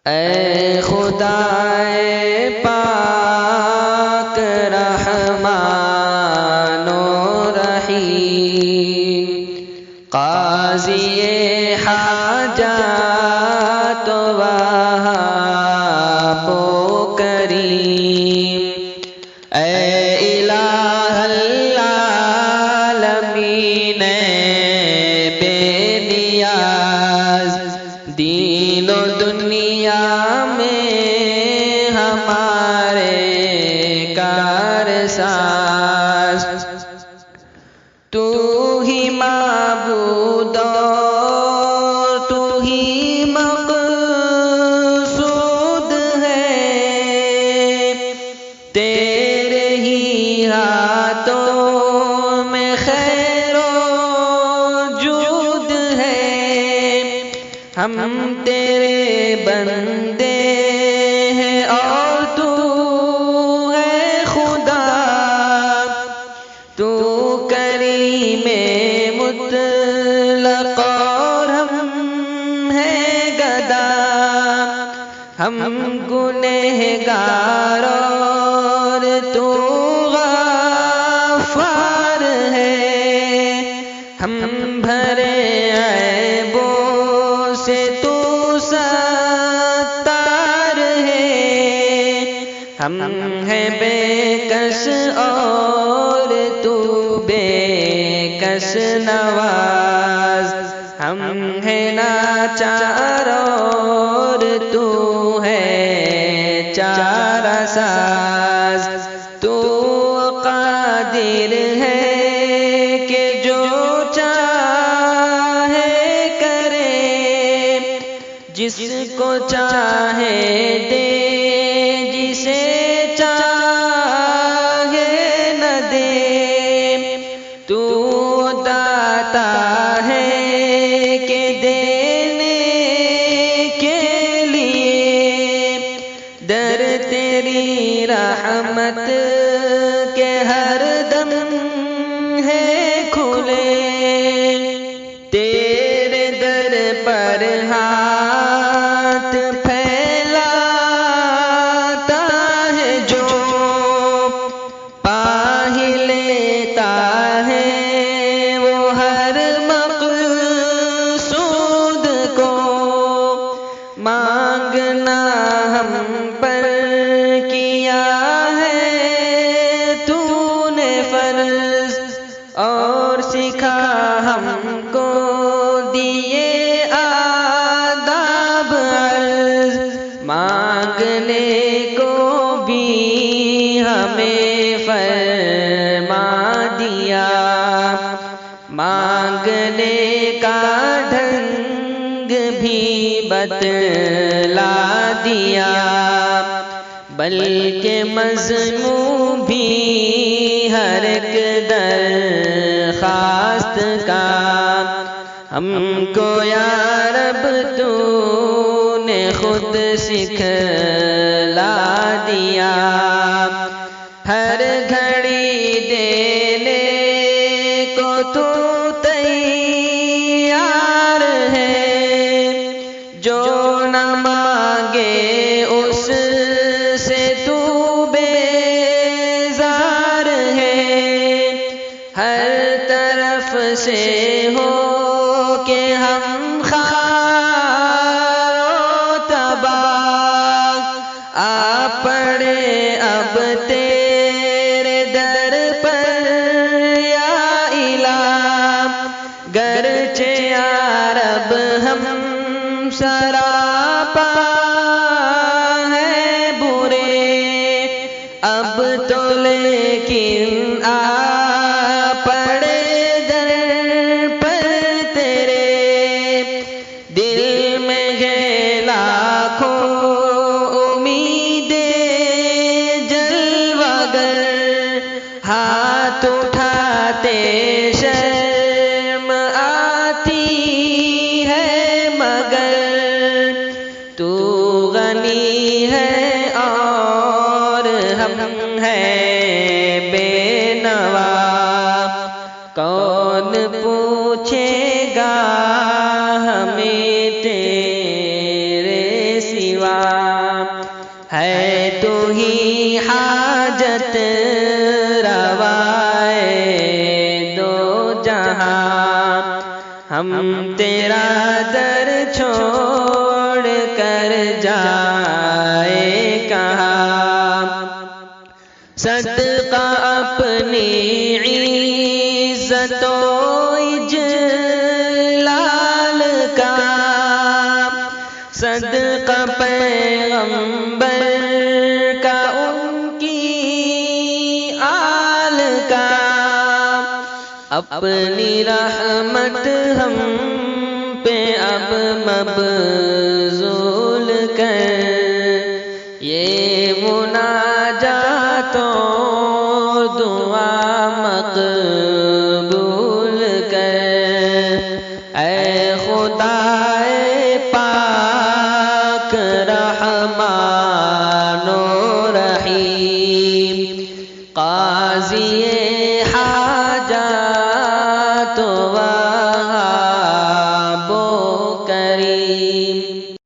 اے خدائے پاک رحمان و رحیم، قاضی حاجات وہاب و کریم، اے الہ العالمین بے نیاز، دین و دنیا میں ہمارے کارساز، تو ہی معبود اور تو ہی مقصود ہے، تیرے ہی ہاتھوں میں خیر و جود ہے، ہم تیرے بندے ہیں اور تو ہے خدا، تو کریم مطلق اور ہم ہیں گدا، ہم گنہگار اور تو غفار ہے، ہم بھرے عیبوں سے تو ستار ہے، ہم ہیں بے کس اور تو بے کس نواز، ہم ہیں ناچار اور تو ہے چارہ ساز، تو قادر ہے کہ جو چاہے کرے، جس کو چاہے دے، جسے چاہے نہ دے، تو داتا ہے کہ دینے کے لیے، در تیری رحمت کے ہر دم ہے کھلے، تیرے در پر ہاتھ پھیلاتا ہے جو، پا ہی لیتا ہے وہ ہر مقصود کو، مانگنا ہم پر کیا ہے تو نے فرض، اور سکھا ہم کو دیے آداب عرض، مانگنے کو بھی ہمیں فرما دیا، مانگنے کا ڈھنگ بھی بتلا دیا، بلکہ مضمون بھی ہر ایک درخواست کا، ہم کو یا رب تو نے خود سکھلا دیا، ہر گھڑی دینے کو تو تیار ہے، جو نہ مانگے اس سے تو بیزار ہے، ہر طرف سے ہو کہ ہم خوار و تباہ، آ پڑے اب تیرے در پر یا الہ، گرچہ یا رب ہم سراپا ہے برے، اب تو لیکن آ پڑے در پر تیرے، دل میں ہے لاکھوں امیدیں جلوہ گر، ہاتھ اٹھاتے شرم آتی ہے مگر، تو غنی ہے اور ہم ہیں بے نوا، ہی حاجت روائے دو جہاں، ہم تیرا در چھوڑ کر جائے کہاں، صدقہ اپنی عزت و اجلال کا، صدقہ پیغمبر کا ان کی آل کا، اپنی رحمت ہم پہ اب مبذول کر، یہ مناجات و دعا مقبول کر، اے خدائے پاک رحمان و رحیم، قاضی